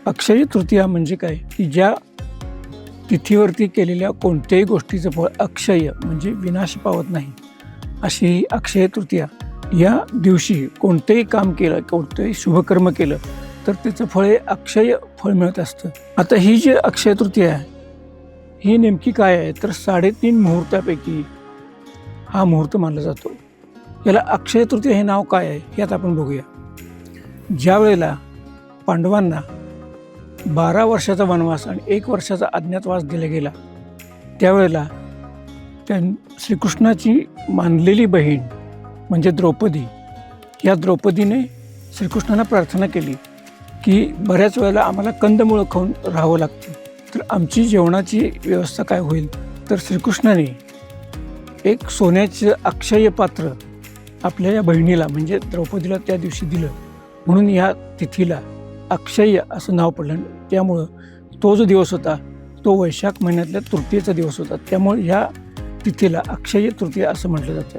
अक्षय तृतीया म्हणजे काय की ज्या तिथीवरती केलेल्या कोणत्याही गोष्टीचं फळ अक्षय म्हणजे विनाश पावत नाही, अशी ही अक्षय तृतीया. या दिवशी कोणतेही काम केलं, कोणतेही शुभकर्म केलं तर त्याचं फळ हे अक्षय फळ मिळत असतं. आता ही जी अक्षय तृतीया आहे ही नेमकी काय आहे तर 3.5 मुहूर्तापैकी हा मुहूर्त मानला जातो. याला अक्षय तृतीया हे नाव काय आहे हे आता आपण बघूया. ज्या वेळेला पांडवांना 12 वर्षाचा वनवास आणि 1 वर्षाचा अज्ञातवास दिला गेला, त्यावेळेला श्रीकृष्णाची मानलेली बहीण म्हणजे द्रौपदी, या द्रौपदीने श्रीकृष्णाला प्रार्थना केली की बऱ्याच वेळेला आम्हाला कंदमुळं खाऊन राहावं लागतं, तर आमची जेवणाची व्यवस्था काय होईल. तर श्रीकृष्णाने एक सोन्याचं अक्षय पात्र आपल्या या बहिणीला म्हणजे द्रौपदीला त्या दिवशी दिलं, म्हणून या तिथीला अक्षय असं नाव पडलं. त्यामुळं तो जो दिवस होता तो वैशाख महिन्यातल्या तृतीयेचा दिवस होता, त्यामुळे ह्या तिथीला अक्षय तृतीया असं म्हटलं जातं.